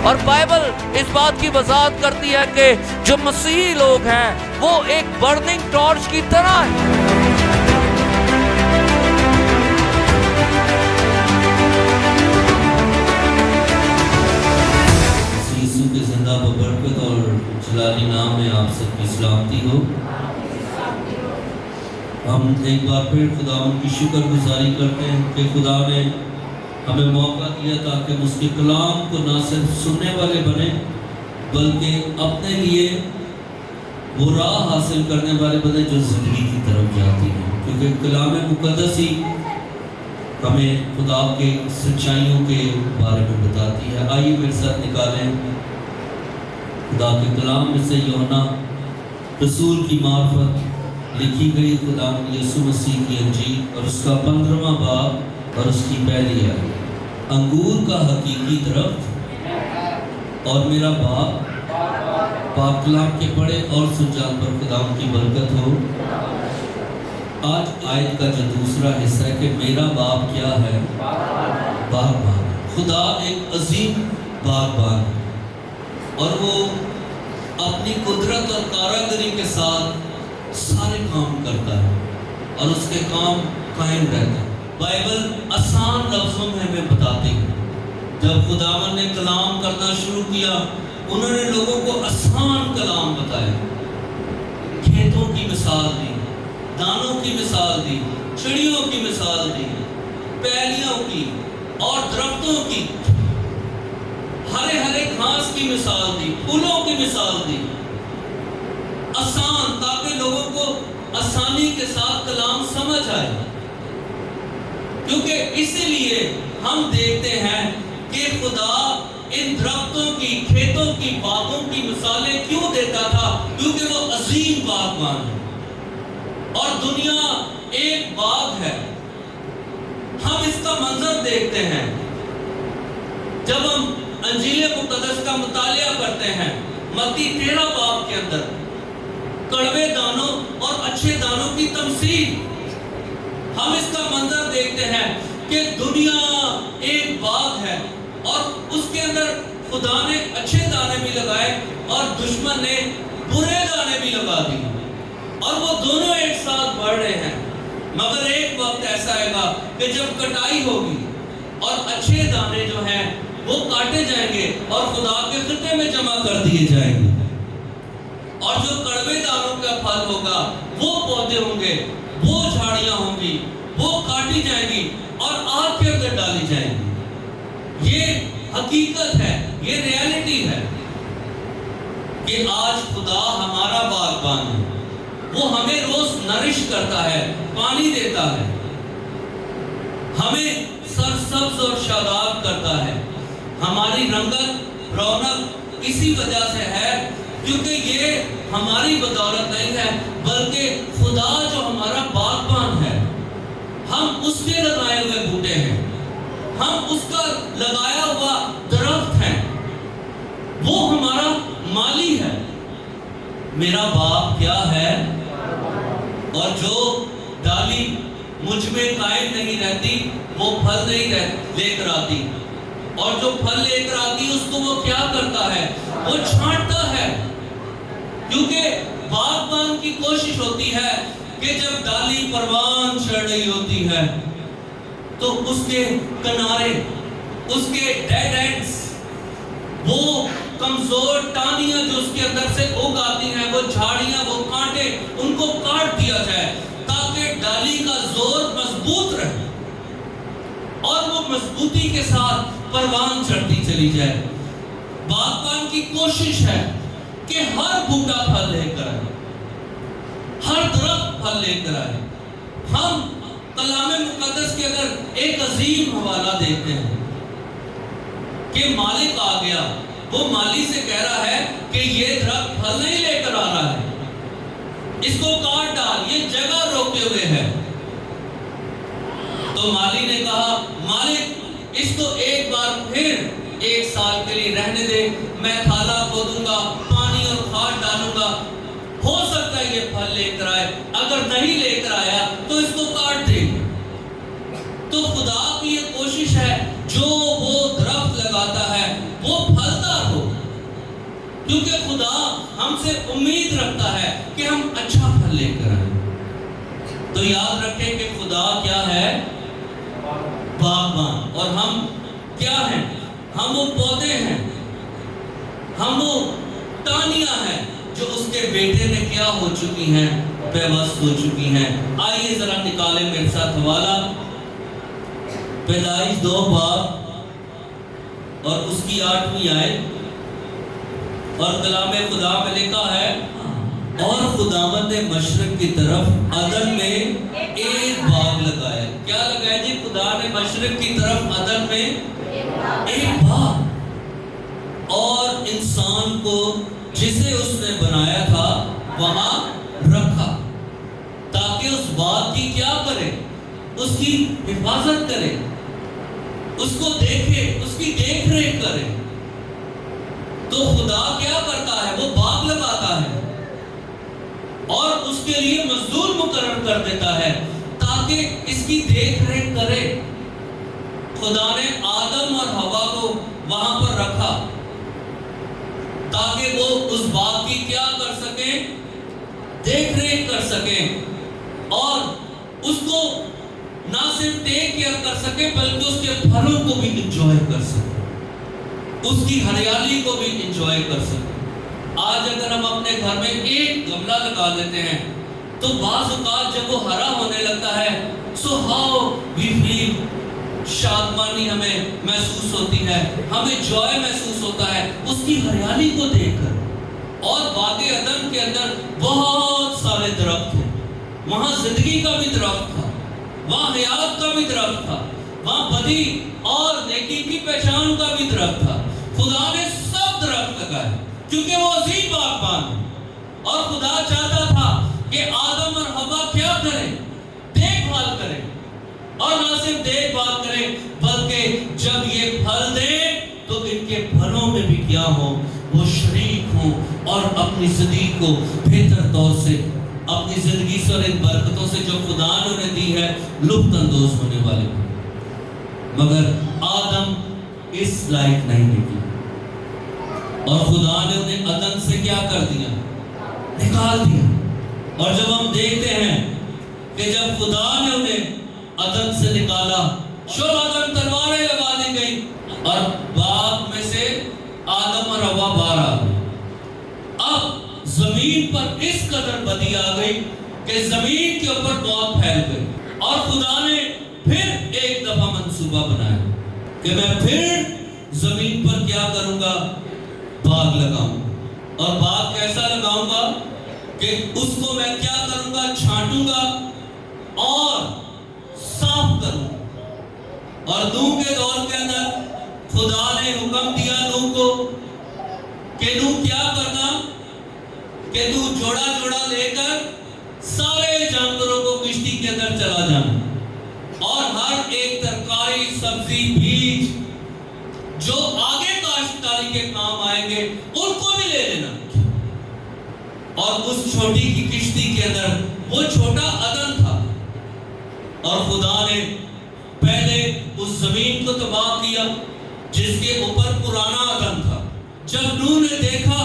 اور بائبل اس بات کی وضاحت کرتی ہے کہ جو مسیحی لوگ ہیں وہ ایک برننگ ٹارچ کی طرح ہیں۔ یسوع کے زندہ ببرکت اور جلالی نام میں آپ سب کی سلامتی ہو۔ ہم ایک بار پھر خداوند کی شکر گزاری کرتے ہیں کہ خدا نے ہمیں موقع دیا تاکہ ہم اس کے کلام کو نہ صرف سننے والے بنیں بلکہ اپنے لیے وہ راہ حاصل کرنے والے بنے جو زندگی کی طرف جاتی ہے، کیونکہ کلام مقدس ہی ہمیں خدا کے سچائیوں کے بارے میں بتاتی ہے۔ آئیے میرے ساتھ نکالیں خدا کے کلام میں سے یوحنا رسول کی معرفت لکھی گئی خدا یسوع مسیح کی انجیل اور اس کا 15واں باب اور اس کی پہلی آیت۔ انگور کا حقیقی درخت اور میرا باپ پاک کلام کے پڑھے اور سن جان پر خدا کی برکت ہو۔ آج آیت کا جو دوسرا حصہ ہے کہ میرا باپ کیا ہے؟ باغبان۔ خدا ایک عظیم باغبان ہے اور وہ اپنی قدرت اور کاراگری کے ساتھ سارے کام کرتا ہے اور اس کے کام قائم رہتے ہیں۔ بائبل آسان لفظوں میں ہمیں بتاتی ہے۔ جب خداوند نے کلام کرنا شروع کیا انہوں نے لوگوں کو آسان کلام بتایا، کھیتوں کی مثال دی، دانوں کی مثال دی، چڑیوں کی مثال دی، پیلیوں کی اور درختوں کی، ہرے ہرے گھاس کی مثال دی، پھولوں کی مثال دی، آسان، تاکہ لوگوں کو آسانی کے ساتھ کلام سمجھ آئے۔ کیونکہ اسی لیے ہم دیکھتے ہیں کہ خدا ان درختوں کی، کھیتوں کی، باغوں کی مثالیں کیوں دیتا تھا؟ کیونکہ وہ عظیم باغبان ہے اور دنیا ایک باغ ہے۔ ہم اس کا منظر دیکھتے ہیں جب ہم انجیل مقدس کا مطالعہ کرتے ہیں۔ متی 13 باب کے اندر کڑوے دانوں اور اچھے دانوں کی تمثیل، ہم اس کا منظر دیکھتے ہیں کہ دنیا ایک باغ ہے اور اس کے اندر خدا نے اچھے دانے بھی لگائے اور دشمن نے برے دانے بھی لگا دیے اور وہ دونوں ایک ساتھ بڑھ رہے ہیں۔ مگر ایک وقت ایسا آئے گا کہ جب کٹائی ہوگی اور اچھے دانے جو ہیں وہ کاٹے جائیں گے اور خدا کے خطے میں جمع کر دیے جائیں گے، اور جو کڑوے دانوں کا پھل ہوگا وہ پودے ہوں گے، وہ جھاڑیاں ہوں گی، وہ کاٹی جائیں گی اور آگ کے اندر ڈالی جائیں گی۔ یہ حقیقت ہے، یہ ریالٹی ہے کہ آج خدا ہمارا باغبان ہے۔ وہ ہمیں روز نرش کرتا ہے، پانی دیتا ہے، ہمیں سرسبز اور شاداب کرتا ہے۔ ہماری رنگت، رونق اسی وجہ سے ہے کیونکہ یہ ہماری بدولت نہیں ہے بلکہ خدا جو ہمارا باغبان ہے، ہم اس کے لگائے ہوئے بوٹے ہیں، ہم اس کا لگایا ہوا درخت ہیں، وہ ہمارا مالی ہے۔ میرا باپ کیا ہے؟ اور جو ڈالی مجھ میں قائم نہیں رہتی وہ پھل نہیں لے کر آتی، اور جو پھل لے کر آتی اس کو وہ کیا کرتا ہے؟ وہ چھانٹتا ہے، کیونکہ باغبان کی کوشش ہوتی ہے کہ جب ڈالی پروان چڑھ رہی ہوتی ہے تو اس کے کنارے، اس کے ڈیڈ اینڈز، وہ کمزور ٹانیاں جو اس کے اندر سے اگ آتی ہیں، وہ جھاڑیاں، وہ کانٹے، ان کو کاٹ دیا جائے تاکہ ڈالی کا زور مضبوط رہے اور وہ مضبوطی کے ساتھ پروان چڑھتی چلی جائے۔ باغبان کی کوشش ہے کہ ہر بوٹا پھل لے کر آئے، ہر درخت پھل لے کر آئے۔ ہم کلام مقدس کے اگر ایک عظیم حوالہ دیکھتے ہیں کہ مالک آ گیا، وہ مالی سے کہہ رہا ہے کہ یہ درخت پھل نہیں لے کر آ رہا ہے، اس کو کاٹ ڈال، یہ جگہ روکے ہوئے ہے۔ تو مالی نے کہا مالک اس کو ایک بار پھر 1 سال کے لیے رہنے دے، میں تھالا کھودوں گا، پانی اور کھاد ڈالوں گا، ہو سکتا ہے یہ پھل لے کر آئے، اگر نہیں لے کر آیا تو اس کو کاٹ دے۔ تو خدا کی یہ کوشش ہے، جو وہ درخت لگاتا ہے وہ پھلتا کیونکہ خدا ہم سے امید رکھتا ہے کہ ہم اچھا پھل لے کر آئیں۔ تو یاد رکھیں کہ خدا کیا ہے؟ باغبان۔ اور ہم کیا ہیں؟ ہم وہ پودے ہیں، ہم وہ ٹہنیاں ہیں جو اس کے بیٹے میں کیا ہو چکی ہیں؟ پیوست ہو چکی ہیں۔ آئیے ذرا نکالیں میرے ساتھ حوالہ پیدائش 2 باب اور اس کی 8ویں آیت، اور کلام خدا میں لکھا ہے اور خداوند نے مشرق کی طرف عدن میں ایک باغ لگایا۔ کیا لگایا جی؟ خدا نے مشرق کی طرف عدن میں ایک باغ، اور انسان کو جسے اس نے بنایا تھا وہاں رکھا تاکہ اس باغ کی کیا کرے؟ اس کی حفاظت کرے، اس کو دیکھے، اس کی دیکھ ریکھ کرے۔ تو خدا کیا کرتا ہے؟ وہ باغ لگاتا ہے اور اس کے لیے مزدور مقرر کر دیتا ہے تاکہ اس کی دیکھ ریکھ کرے۔ خدا نے آدم اور حوا کو وہاں پر رکھا تاکہ وہ اس باغ کی کیا کر سکیں؟ دیکھ ریکھ کر سکیں، اور اس کو نہ صرف ٹیک کیئر کر سکیں بلکہ اس کے پھلوں کو بھی انجوائے کر سکیں، اس کی ہریالی کو بھی انجوائے کر سکیں۔ آج اگر ہم اپنے گھر میں ایک گملہ لگا لیتے ہیں تو بعض اوقات جب وہ ہرا ہونے لگتا ہے so how we feel، شادمانی ہمیں محسوس ہوتی ہے، ہمیں جوائے محسوس ہوتا ہے اس کی ہریالی کو دیکھ کر۔ اور باغ عدن کے اندر بہت سارے درخت تھے، وہاں زندگی کا بھی درخت تھا، وہاں حیات کا بھی درخت تھا، وہاں بدی اور نیکی کی پہچان کا بھی درخت تھا۔ خدا نے سب درخت لگائے کیونکہ وہ عظیم باغبان ہے، اور خدا چاہتا تھا کہ آدم اور حوا کیا کریں؟ دیکھ بھال کریں، اور نہ صرف دیکھ بھال کریں بلکہ جب یہ پھل دیں تو ان کے پھلوں میں بھی کیا ہو؟ وہ شریک ہوں اور اپنی زندگی کو بہتر طور سے، اپنی زندگی سے اور ان برکتوں سے جو خدا نے انہیں دی ہے لطف اندوز ہونے والے ہیں۔ مگر آدم اس لائق نہیں نکلا، اور خدا نے انہیں عدن سے کیا کر دیا؟ نکال دیا۔ اور جب ہم دیکھتے ہیں کہ جب خدا نے انہیں عدن سے نکالا، شوہدن تلواریں لگا دی گئی اور باغ میں سے آدم اور حوا باہر آ گئے۔ اب زمین پر اس قدر بدی آ گئی کہ زمین کے اوپر موت پھیل گئی، اور خدا نے پھر ایک دفعہ منصوبہ بنایا کہ میں پھر زمین پر کیا کروں گا؟ باغ لگاؤں، اور باغ کیسا لگاؤں گا کہ اس کو میں کیا کروں گا؟ چھانٹوں گا اور صاف کروں۔ اور نوح کے دور کے اندر خدا نے حکم دیا نوح کو کہ نوح کیا کرنا؟ کہ تو جوڑا جوڑا لے کر سارے جانوروں کو کشتی کے اندر چلا جانا، اور ہر ایک ترکاری، سبزی، بیج جو آگے کاشتکاری کے کام آئیں گے ان کو بھی لے لینا۔ اور اس چھوٹی کی کشتی کے اندر وہ چھوٹا عدن تھا، اور خدا نے پہلے اس زمین کو تباہ کیا جس کے اوپر پرانا عدن تھا۔ جب نوح نے دیکھا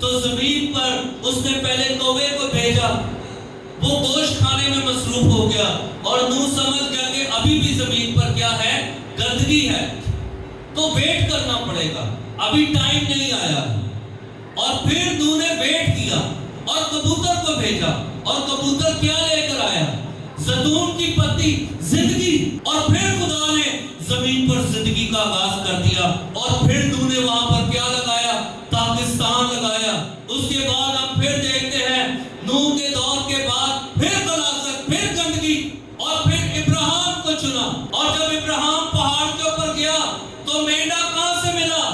تو زمین پر اس نے پہلے کوے کو بھیجا، وہ گوشت کھانے میں مصروف ہو گیا، اور نوح سمجھ گیا کہ ابھی بھی زمین پر کیا ہے؟ گندگی ہے، تو ویٹ کرنا پڑے گا، ابھی ٹائم نہیں آیا۔ اور پھر نوح نے ویٹ کیا اور کبوتر کو بھیجا، اور کبوتر کیا لے کر آیا؟ زیتون کی پتی، زندگی۔ اور پھر خدا نے زمین پر زندگی کا آغاز کر دیا، اور پھر نوح نے وہاں پر کیا لگایا؟ پاکستان لگایا۔ اس کے بعد ہم پھر دیکھتے ہیں نوح کے دور کے بعد پھر غلاظت، پھر گندگی، اور پھر ابراہیم کو چنا۔ اور جب ابراہیم پہاڑ کے اوپر گیا تو مینڈا کہاں سے ملا؟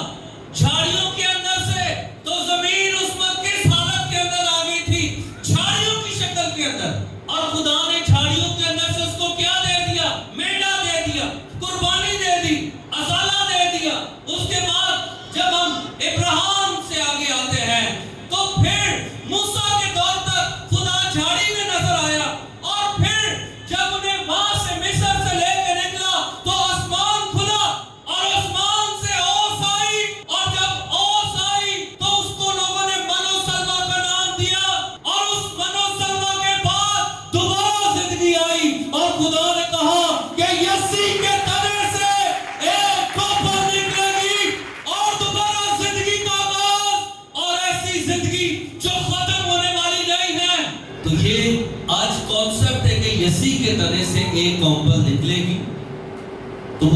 جھاڑیوں کے اندر سے۔ تو زمین اس وقت کس حالت کے اندر آ گئی تھی؟ جھاڑیوں کی شکل کے اندر، اور خدا نے جھاڑیوں کے اندر سے اس کو کیا دے دیا؟ مینڈا دے دیا، قربانی دے دی، ازالہ دے دیا۔ اس کے بعد جب ہم ابراہیم سے آگے آتے ہیں تو پھر موسیٰ کے دور تک خدا جھاڑی میں نظر آیا، اور پھر جب انہیں وہاں سے مصر سے لے کے نکلا تو آسمان کھلا، اور آسمان سے اوس آئی، اور جب اوس آئی تو اس کو لوگوں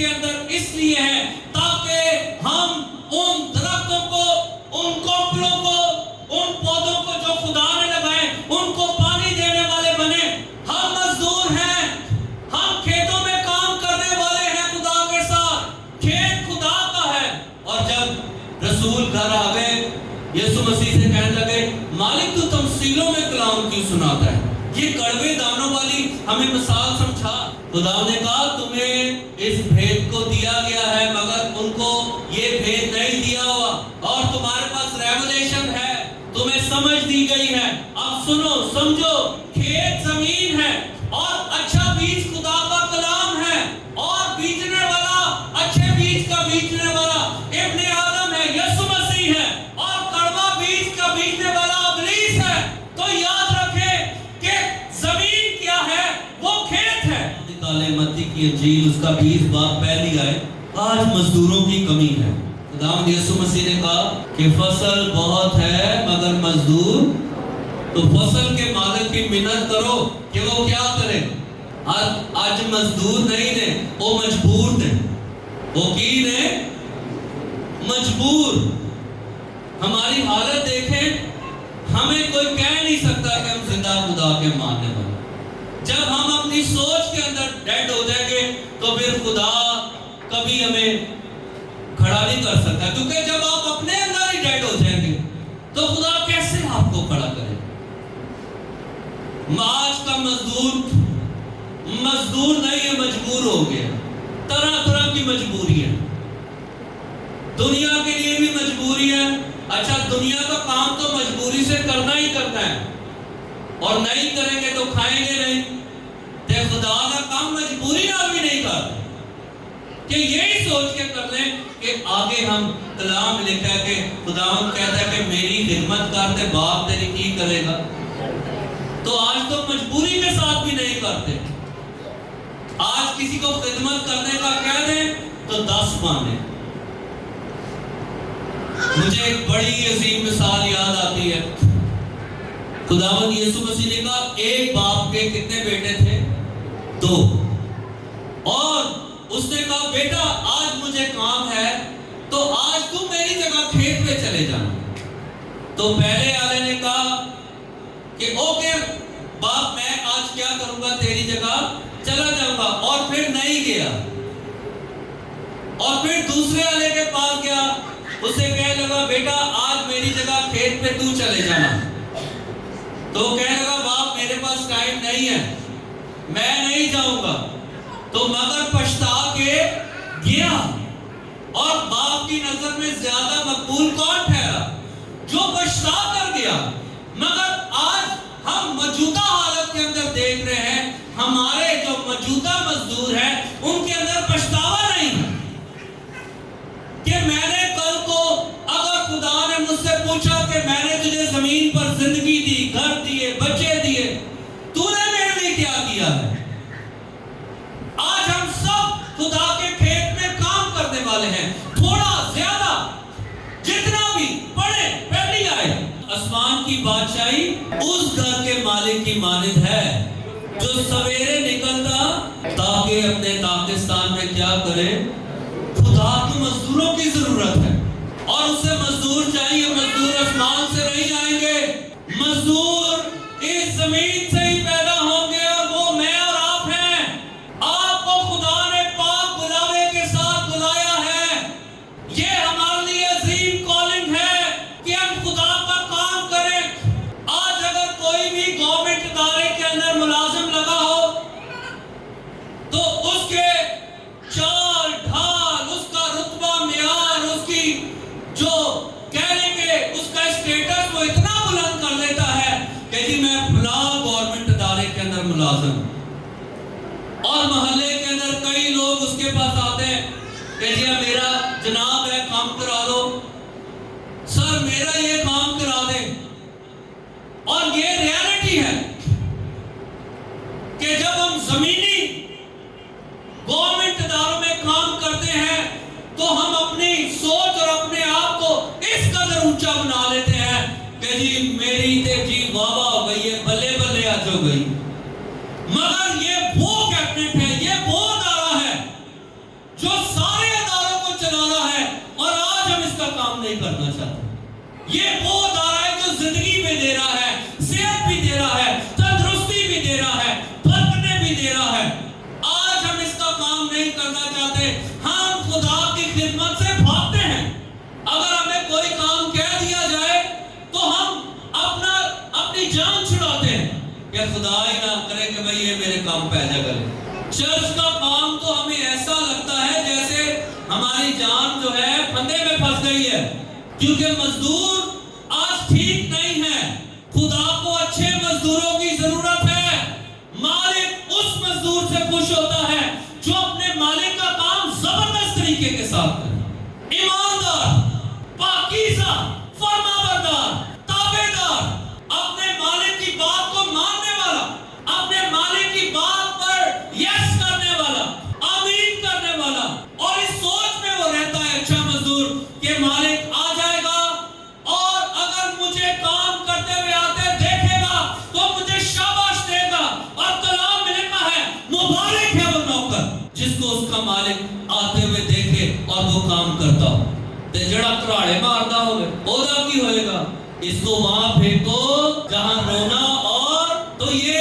کے اندر اس لیے ہے تاکہ ہم ان درختوں کو، ان کوپلوں کو، ان پودوں کو جو خدا نے لگائے ان کو پانی دینے والے بنے۔ ہم مزدور ہیں، ہم کھیتوں میں کام کرنے والے ہیں خدا کے ساتھ، کھیت خدا کا ہے۔ اور جب رسول گھر آ گئے، یسوع مسیح سے کہنے لگے مالک تو تمثیلوں میں کلام کیوں سناتا ہے؟ یہ کڑوے دانوں والی ہمیں مثال سمجھا۔ خدا نے کہا تمہیں اس بھید کو دیا گیا ہے مگر ان کو یہ بھید نہیں دیا ہوا، اور تمہارے پاس ریولیشن ہے، تمہیں سمجھ دی گئی ہے۔ اب سنو سمجھو، کھیت زمین ہے اور اچھا بیج خدا کا کلام ہے، اور بیجنے والا، اچھے بیج کا بیجنے والا ابن آدم ہے، یسوع مسیح ہے، اور کڑوا بیج کا بیجنے والا ابلیس ہے۔ تو یاد رکھیں کہ زمین کیا ہے؟ وہ کھیت ہے۔ کالے متی کی انجیل اس کا 20 باب پہلی آئے، آج مزدوروں کی کمی ہے۔ خداوند یسوع مسیح نے کہا کہ فصل بہت ہے مگر مزدور، تو فصل کے مالک کی منت کرو کہ وہ کیا کرے۔ آج مزدور نہیں نے، وہ مجبور نے۔ وہ کی نے؟ مجبور۔ ہماری حالت دیکھیں، ہمیں کوئی کہہ نہیں سکتا کہ ہم زندہ خدا کے ماننے والے۔ جب ہم اپنی سوچ کے اندر ڈیڈ ہو جائیں گے تو پھر خدا کبھی ہمیں کھڑا نہیں کر سکتا، کیونکہ جب آپ اپنے اندر ہی ڈیڈ ہو جائیں گے تو خدا کیسے آپ کو کھڑا کرے؟ آج کا مزدور نہیں ہے، مجبور ہو گیا۔ طرح طرح کی مجبوری ہے، دنیا کے لیے بھی مجبوری ہے۔ اچھا، دنیا کا کام تو مجبوری سے کرنا ہی کرنا ہے، اور نہیں کریں گے تو کھائیں گے نہیں۔ تے خدا کا کام مجبوری نہ بھی نہیں کرتے کہ یہی سوچ کے کر لیں کہ آگے ہم کلام لکھا ہے کہ خداوند کہتا ہے کہ میری خدمت کرتے باپ تیری کی کرے گا۔ تو آج تو مجبوری کے ساتھ بھی نہیں کرتے۔ آج کسی کو خدمت کرنے کا کہہ دیں تو 10 مانے۔ مجھے ایک بڑی عظیم مثال یاد آتی ہے۔ خداوند یسوع مسیح نے کہا ایک باپ کے کتنے بیٹے تھے؟ 2۔ اور اس نے کہا بیٹا آج مجھے کام ہے تو آج تم میری جگہ کھیت پہ چلے جانا۔ تو پہلے والے نے کہا کہ اوکے باپ، میں آج کیا کروں گا، تیری جگہ چلا جاؤں گا، اور پھر نہیں گیا۔ اور پھر دوسرے والے کے پاس گیا، اسے کہنے لگا بیٹا آج میری جگہ کھیت پہ تو چلے جانا۔ تو کہنے لگا باپ میرے پاس ٹائم نہیں ہے، میں نہیں جاؤں گا۔ تو مگر پچھتا کے گیا، اور باپ کی نظر میں زیادہ مقبول کون ٹھہرا؟ جو پچھتا کر گیا۔ مگر آج ہم موجودہ حالت کے اندر دیکھ رہے ہیں، ہمارے جو موجودہ مزدور ہیں ان کے اندر پچھتاوا نہیں ہے کہ میں نے کل کو، اگر خدا نے مجھ سے پوچھا کہ میں نے تجھے زمین پر زندگی دی، گھر دیے، بچے دیے، تو نے میرے لیے کیا کیا ہے؟ آج ہم سب خدا کے کھیت میں کام کرنے والے ہیں، تھوڑا زیادہ جتنا بھی پڑھے پہلی آئے۔ آسمان کی بادشاہی اس گھر کے مالک کی مانند ہے جو سویرے نکلتا تاکہ اپنے پاکستان میں کیا کرے۔ خدا کو مزدوروں کی ضرورت ہے، اور اسے مزدور چاہیے۔ مزدور آسمان سے نہیں آئیں گے، مزدور اس زمین سے ہی پیدا ہوں گے، اور وہ میں اور آپ ہیں۔ آپ کو خدا نے پاک بلاوے کے ساتھ بلایا ہے۔ یہ ہمارے لیے عظیم کالنگ ہے کہ ہم خدا کا کام کریں۔ آج اگر کوئی بھی گورنمنٹ ادارے کے اندر ملازم لگا ہو تو اس کے چال ڈھال، اس کا رتبہ، معیار، اس کی جو کہنے کے اس کا اسٹیٹس وہ اتنا بلند کر لیتا ہے کہ جی میں فلاں گورنمنٹ ادارے کے اندر ملازم، اور محلے کے اندر کئی لوگ اس کے پاس آتے ہیں کہ جی میرا جناب ہے کام کرا دو، سر میرا یہ کام کرا دیں۔ اور یہ ریالٹی ہے کہ جب ہم زمینی گورنمنٹ اداروں میں کام کرتے ہیں تو ہم اپنی سوچ اور اپنے آپ کو اس قدر اونچا بنا لیتے ہیں کہ جی میری تے جی واہ واہ ہو گئی ہے، بلے بلے آج ہو گئی۔ مگر یہ وہ کیبنٹ ہے، یہ وہ ادارہ ہے جو کہ خدا ہی نہ کرے کہ بھئی یہ میرے کام پیدا کرے۔ چرچ کا کام تو ہمیں ایسا لگتا ہے جیسے ہماری جان جو ہے پھندے میں پھنس گئی ہے، کیونکہ مزدور آج ٹھیک نہیں ہے۔ خدا کو اچھے مزدوروں کی ضرورت ہے۔ مالک اس مزدور سے خوش ہوتا ہے جو اپنے مالک کا کام زبردست طریقے کے ساتھ کرے، ایماندار، پاکیزہ، فرمانبردار، تابعدار، اپنے مالک کی بات کو ماننے والا، اپنے مالک کی بات پر یس کرنے والا، آمین کرنے والا، اور اس سوچ میں وہ رہتا ہے اچھا مزدور کہ مالک آ جائے گا اور اگر مجھے کام کرتے ہوئے آتے دیکھے گا تو مجھے شاباش دے گا، اور کلام میں لکھا ہے مبارک ہے وہ نوکر جس کو اس کا مالک آتے ہوئے دیکھے اور وہ کام کرتا ہو۔ تے جڑا کراڑے ماردا ہوئے اودا کی ہوئے گا؟ اس کو وہاں پھینکو جہاں رونا، اور تو یہ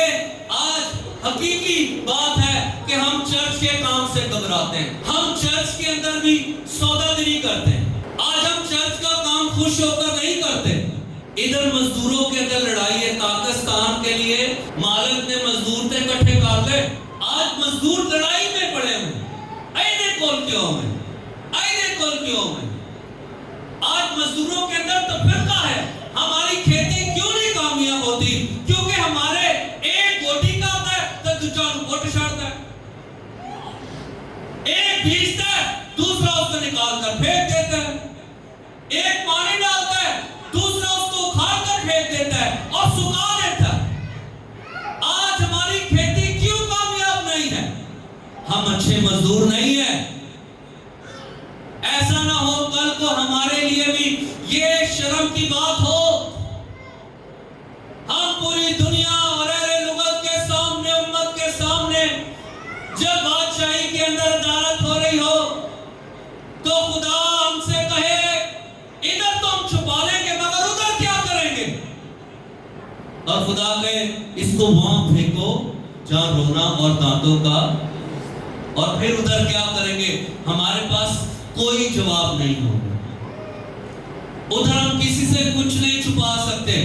آج حقیقی بات ہے کہ ہم چرچ کے کام سے گھبراتے ہیں۔ ہم چرچ کے اندر بھی سودا گری کرتے ہیں۔ آج ہم چرچ کا کام خوش ہو کر نہیں کرتے۔ ادھر مزدوروں کے اندر لڑائی ہے پاکستان کے لیے، مالک نے مزدور تے اکٹھے کر لے، آج مزدور لڑائی میں پڑے ہوئے، اینے کول کیوں میں، اینے کول کیوں میں؟ آج مزدوروں کے اندر تفرقہ ہے، ہماری کھیتی کیوں نہیں کامیاب ہوتی؟ کیونکہ ہمارے ایک گوٹی کا ہوتا ہے تو دوسرا گوٹ چھاڑتا ہے، ایک بیچتا ہے دوسرا اس کو نکال کر پھینک دیتا ہے، ایک پانی ڈالتا ہے دوسرا اس کو اکھاڑ کر پھینک دیتا ہے اور سکھا دیتا ہے۔ آج ہماری کھیتی کیوں کامیاب نہیں ہے؟ ہم اچھے مزدور نہیں ہیں۔ ایسا نہ ہو کل کو ہمارے لیے بھی یہ شرم کی بات ہو، ہم پوری دنیا اور اہل لغت کے سامنے، امت کے سامنے جب بادشاہی کے اندر عدالت ہو رہی ہو تو خدا ہم سے کہے ادھر تو ہم چھپا لیں گے مگر ادھر کیا کریں گے؟ اور خدا کہے اس کو وہاں پھینکو جہاں رونا اور دانتوں کا، اور پھر ادھر کیا کریں گے؟ ہمارے پاس کوئی جواب نہیں ہوگا، ادھر ہم کسی سے کچھ نہیں چھپا سکتے۔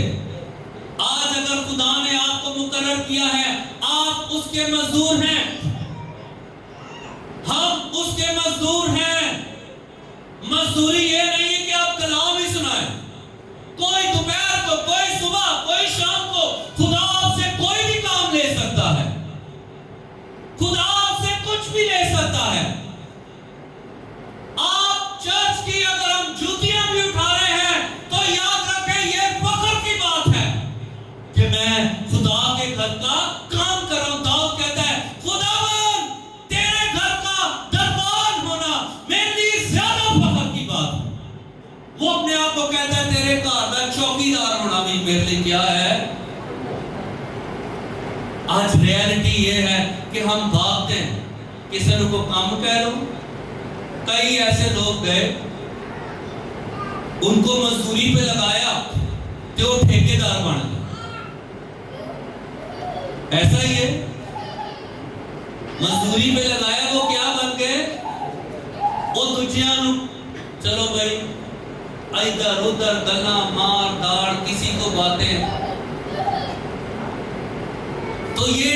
آج اگر خدا نے آپ کو مقرر کیا ہے، آپ اس کے مزدور ہیں، ہم اس کے مزدور ہیں۔ مزدوری یہ نہیں ہے کہ آپ کلام ہی سنائیں، کوئی دوپہر کو، کوئی صبح، کوئی شام کو خدا آپ سے کوئی بھی کام لے سکتا ہے، خدا آپ سے کچھ بھی لے سکتا ہے۔ آپ چرچ کی اگر ہم جوتیاں بھی اٹھا رہے ہیں تو یاد رکھیں یہ فخر کی بات ہے کہ میں خدا کے گھر کا کام کر رہا ہوں۔ داؤد کہتا ہے خداوند تیرے گھر کا دربان ہونا میرے لیے زیادہ فخر کی بات ہے۔ وہ اپنے آپ کو کہتا ہے تیرے گھر کا چوکیدار ہونا بھی میرے لیے کیا ہے؟ آج ریالٹی یہ ہے کہ ہم بھاگتے ہیں، کسی نے کو کام کہہ لو۔ کئی ایسے لوگ گئے، ان کو مزدوری پہ لگایا تو وہ ٹھیکیدار بن گئے۔ ایسا ہی ہے، مزدوری پہ لگایا وہ کیا بن گئے؟ وہ دجیاں چلو بھائی ادھر ادھر گلا مار داڑ، کسی کو باتیں۔ تو یہ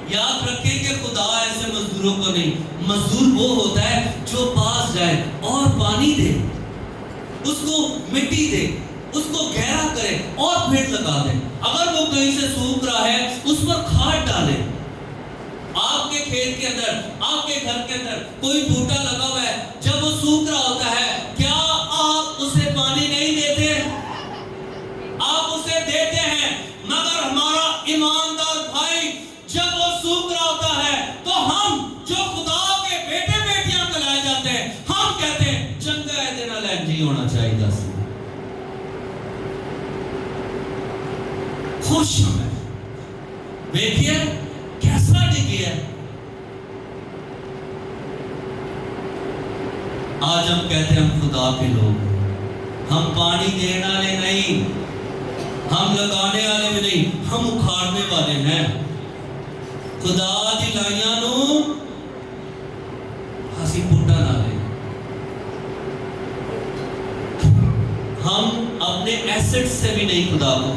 یاد رکھیں کہ خدا ایسے مزدوروں کو نہیں، مزدور وہ ہوتا ہے جو پاس جائے اور پانی دے، اس کو مٹی دے، اس کو گہرا کرے اور پھر لگا دے۔ اگر وہ کہیں سے سوکھ رہا ہے اس پر کھاد ڈالے۔ آپ کے کھیت کے اندر، آپ کے گھر کے اندر کوئی بوٹا لگا ہوا ہے، جب وہ سوکھ رہا ہوتا ہے کیا آپ اسے پانی نہیں دیتے؟ آپ اسے دیتے ہیں، مگر ہمارا ایماندار بھائی جب وہ سوکھ رہا ہوتا ہے تو ہم جو خدا کے بیٹے بیٹیاں کہلائے جاتے ہیں، ہم کہتے ہیں چنگا ہے دینا لین جی ہونا چاہیے دس خوش ہمیں دیکھیے کیسا ڈگی ہے۔ آج ہم کہتے ہیں ہم خدا کے لوگ، ہم پانی دینے والے نہیں، ہم لگانے والے بھی نہیں، ہم اکھاڑنے والے ہیں۔ خدا دی لائیاں نو ہسی پھٹا نہ لے، ہم اپنے ایسٹ سے بھی نہیں خدا کو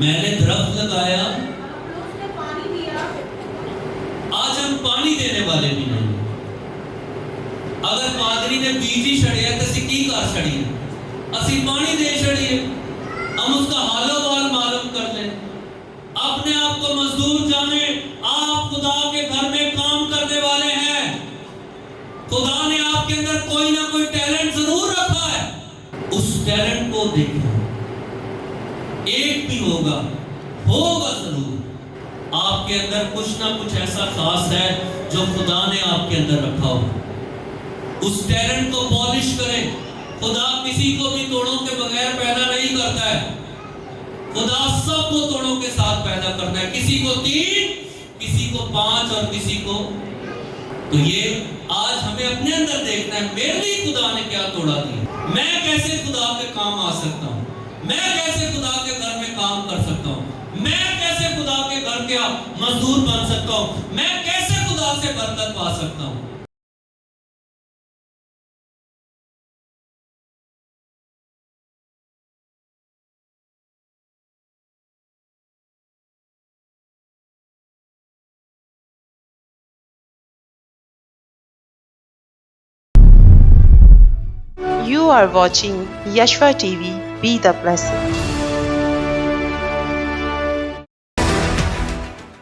میں نے درخت لگایا, اس نے پانی دیا. آج ہم پانی دینے والے بھی نہیں. اگر پادری نے بیج ہی چھڑیا تو اسی کی کر چھڑی, اسی پانی دے چھڑیے, ہم اس کا حال و حال معلوم کر لیں. اپنے آپ کو مزدور جانیں. آپ خدا کے گھر میں کام کرنے والے ہیں. خدا نے آپ کے اندر کوئی نہ کوئی ٹیلنٹ ضرور رکھا ہے. اس ٹیلنٹ کو دیکھیں, ایک بھی ہوگا ضرور. آپ کے اندر کچھ نہ کچھ ایسا خاص ہے جو خدا نے آپ کے اندر رکھا ہو. اس ٹیلنٹ کو پالش کریں. خدا کسی کو بھی توڑوں کے بغیر پیدا نہیں کرتا ہے. خدا سب کو توڑوں کے ساتھ پیدا کرتا ہے. کسی کو 3, کسی کو 5 اور کسی کو. تو یہ آج ہمیں اپنے اندر دیکھنا ہے, میرے لیے خدا نے کیا توڑا دیا. میں کیسے خدا کے کام آ سکتا ہوں, میں کیسے خدا کے گھر میں کام کر سکتا ہوں, میں کیسے خدا کے گھر کے مزدور بن سکتا ہوں, میں کیسے خدا سے برکت پا سکتا ہوں. You are watching Yashva TV. Be the blessing.